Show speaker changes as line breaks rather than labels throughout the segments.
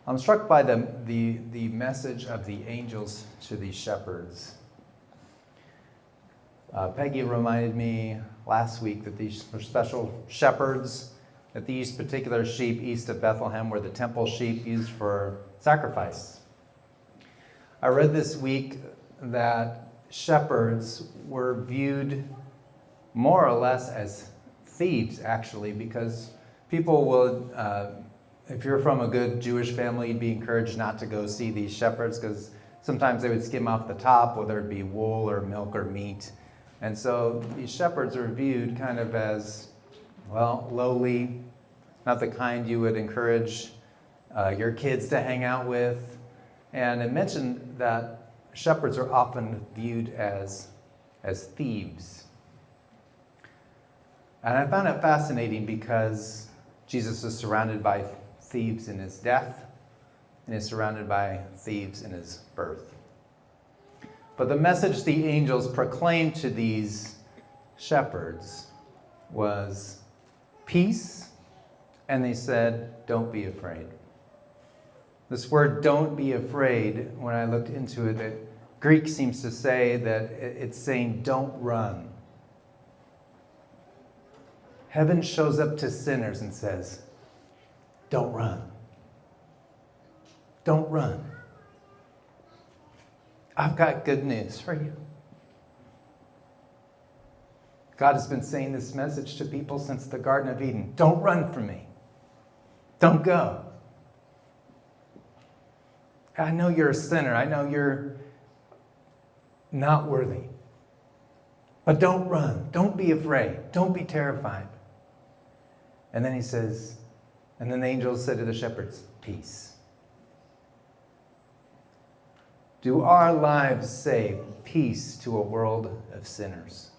I'm struck by the message of the angels to these shepherds. Peggy reminded me last week that these are special shepherds, that these particular sheep east of Bethlehem were the temple sheep used for sacrifice. I read this week that shepherds were viewed more or less as thieves, actually, because people would, if you're from a good Jewish family, you'd be encouraged not to go see these shepherds because sometimes they would skim off the top, whether it be wool or milk or meat. And so these shepherds are viewed kind of as, well, lowly, not the kind you would encourage your kids to hang out with. And it mentioned that shepherds are often viewed as thieves. And I found it fascinating because Jesus is surrounded by thieves in his death and is surrounded by thieves in his birth. But the message the angels proclaimed to these shepherds was peace, and they said, don't be afraid. This word, don't be afraid, when I looked into it, the Greek seems to say that it's saying, don't run. Heaven shows up to sinners and says, don't run. Don't run. I've got good news for you. God has been saying this message to people since the Garden of Eden. Don't run from me. Don't go. I know you're a sinner. I know you're not worthy. But don't run. Don't be afraid. Don't be terrified. And then he says, and then the angels said to the shepherds, peace. Do our lives say peace to a world of sinners?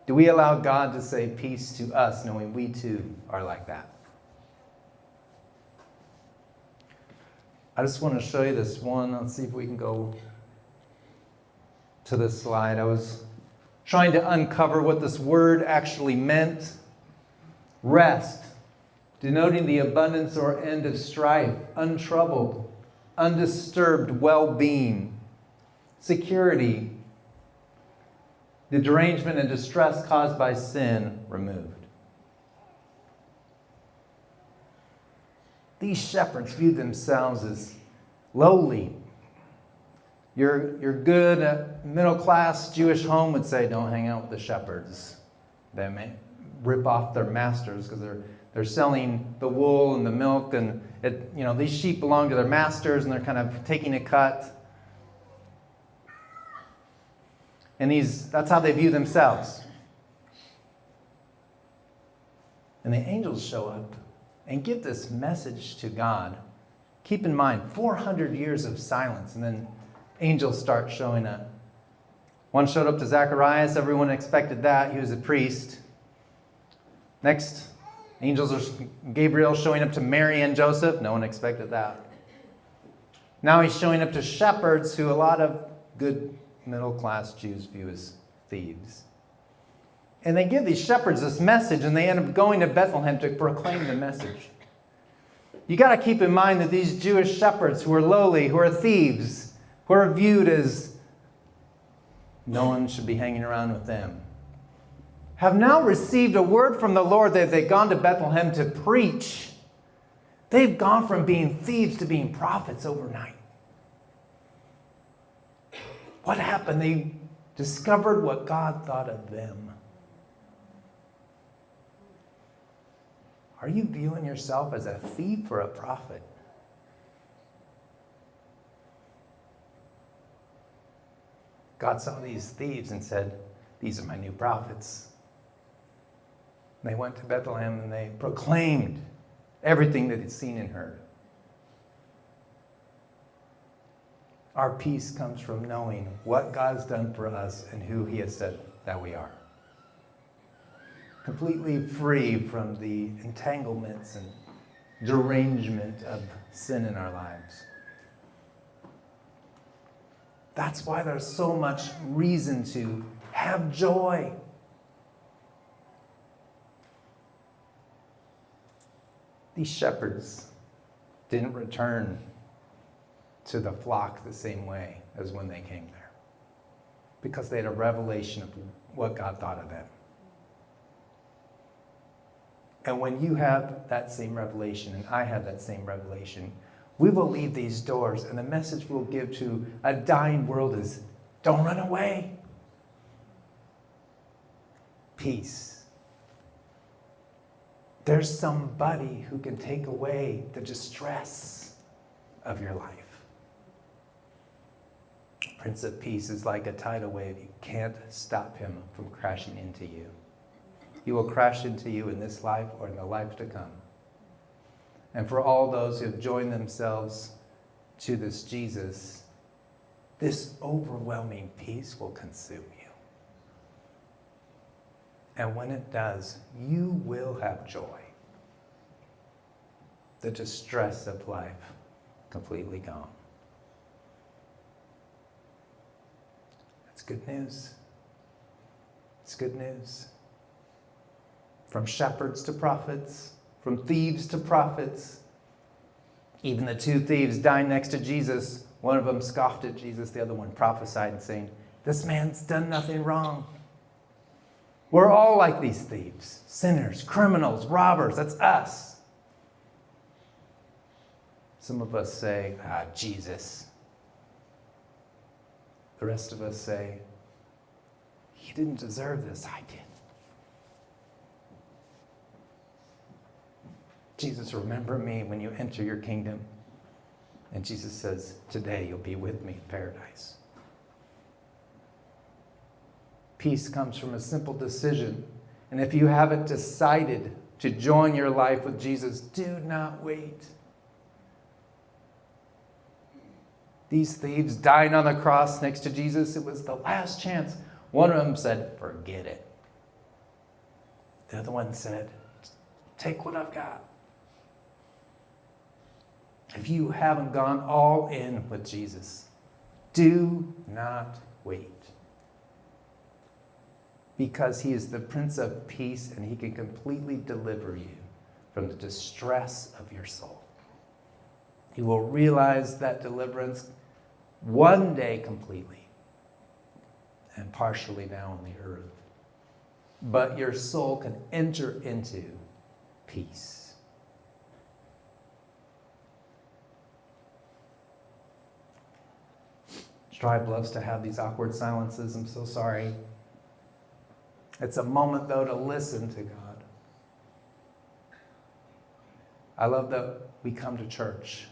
Do we allow God to say peace to us, knowing we too are like that? I just want to show you this one. Let's see if we can go to this slide. I was trying to uncover what this word actually meant. Rest, denoting the abundance or end of strife, untroubled, undisturbed well-being. Security, the derangement and distress caused by sin removed. These shepherds viewed themselves as lowly. Your good middle-class Jewish home would say, don't hang out with the shepherds. They may rip off their masters because they're selling the wool and the milk, and these sheep belong to their masters, and they're kind of taking a cut. And that's how they view themselves. And the angels show up and give this message to God. Keep in mind, 400 years of silence, and then angels start showing up. One showed up to Zacharias. Everyone expected that. He was a priest. Next, Gabriel showing up to Mary and Joseph. No one expected that. Now he's showing up to shepherds who a lot of good middle-class Jews view as thieves. And they give these shepherds this message, and they end up going to Bethlehem to proclaim the message. You got to keep in mind that these Jewish shepherds who are lowly, who are thieves, who are viewed as no one should be hanging around with them, have now received a word from the Lord that they've gone to Bethlehem to preach. They've gone from being thieves to being prophets overnight. What happened? They discovered what God thought of them. Are you viewing yourself as a thief or a prophet? God saw these thieves and said, these are my new prophets. They went to Bethlehem and they proclaimed everything that they'd seen and heard. Our peace comes from knowing what God has done for us and who he has said that we are. Completely free from the entanglements and derangement of sin in our lives. That's why there's so much reason to have joy. These shepherds didn't return to the flock the same way as when they came there, because they had a revelation of what God thought of them. And when you have that same revelation, and I have that same revelation, we will leave these doors, and the message we'll give to a dying world is, don't run away. Peace. There's somebody who can take away the distress of your life. Prince of Peace is like a tidal wave. You can't stop him from crashing into you. He will crash into you in this life or in the life to come. And for all those who have joined themselves to this Jesus, this overwhelming peace will consume you. And when it does, you will have joy. The distress of life completely gone. That's good news. It's good news. From shepherds to prophets, from thieves to prophets. Even the two thieves dying next to Jesus, one of them scoffed at Jesus, the other one prophesied and saying, this man's done nothing wrong. We're all like these thieves, sinners, criminals, robbers. That's us. Some of us say, Jesus. The rest of us say, he didn't deserve this, I did. Jesus, remember me when you enter your kingdom. And Jesus says, today you'll be with me in paradise. Peace comes from a simple decision. And if you haven't decided to join your life with Jesus, do not wait. These thieves dying on the cross next to Jesus, it was the last chance. One of them said, forget it. The other one said, take what I've got. If you haven't gone all in with Jesus, do not wait. Because he is the Prince of Peace and he can completely deliver you from the distress of your soul. You will realize that deliverance one day completely and partially now on the earth. But your soul can enter into peace. Strive loves to have these awkward silences. I'm so sorry. It's a moment, though, to listen to God. I love that we come to church.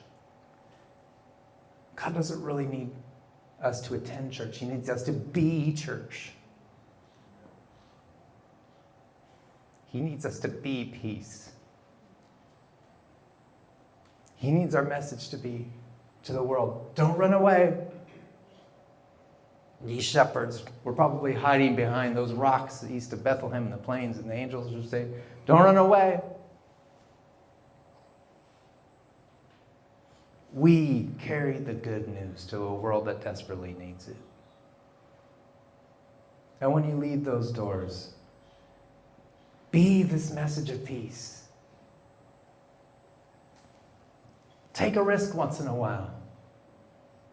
God doesn't really need us to attend church. He needs us to be church. He needs us to be peace. He needs our message to be to the world, don't run away. These shepherds were probably hiding behind those rocks east of Bethlehem in the plains, and the angels would say, don't run away. We carry the good news to a world that desperately needs it. And when you leave those doors, be this message of peace. Take a risk once in a while.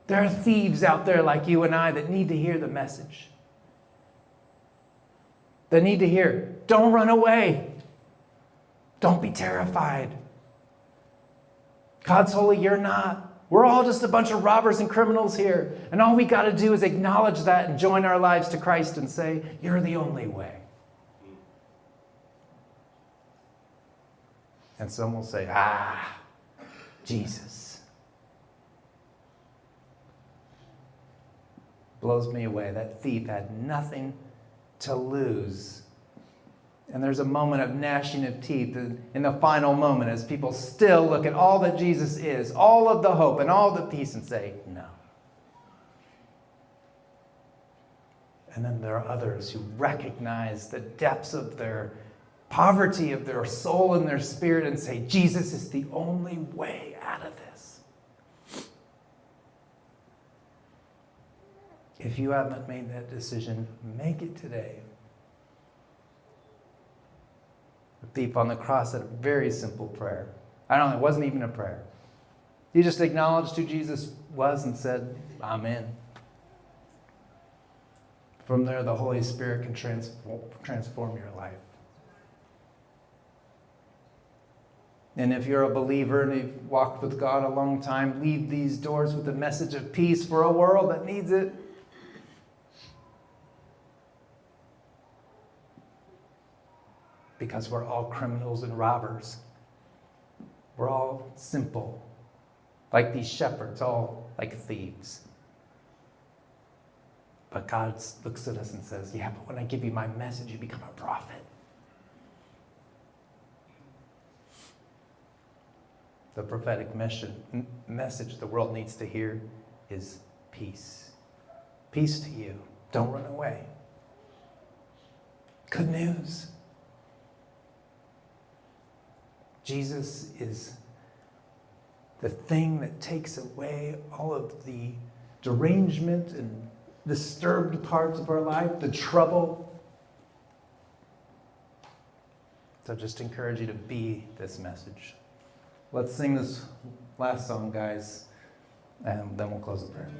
There are thieves out there like you and I that need to hear the message. That need to hear, don't run away. Don't be terrified. God's holy, you're not. We're all just a bunch of robbers and criminals here. And all we got to do is acknowledge that and join our lives to Christ and say, you're the only way. And some will say, Jesus. Blows me away. That thief had nothing to lose. And there's a moment of gnashing of teeth in the final moment as people still look at all that Jesus is, all of the hope and all the peace and say, no. And then there are others who recognize the depths of their poverty of their soul and their spirit and say, Jesus is the only way out of this. If you haven't made that decision, make it today. The thief on the cross had a very simple prayer. It wasn't even a prayer. You just acknowledged who Jesus was and said, I'm in. From there, the Holy Spirit can transform your life. And if you're a believer and you've walked with God a long time, leave these doors with a message of peace for a world that needs it. Because we're all criminals and robbers. We're all simple, like these shepherds, all like thieves. But God looks at us and says, yeah, but when I give you my message, you become a prophet. The prophetic message the world needs to hear is peace. Peace to you. Don't run away. Good news. Jesus is the thing that takes away all of the derangement and disturbed parts of our life, the trouble. So just encourage you to be this message. Let's sing this last song, guys, and then we'll close the prayer.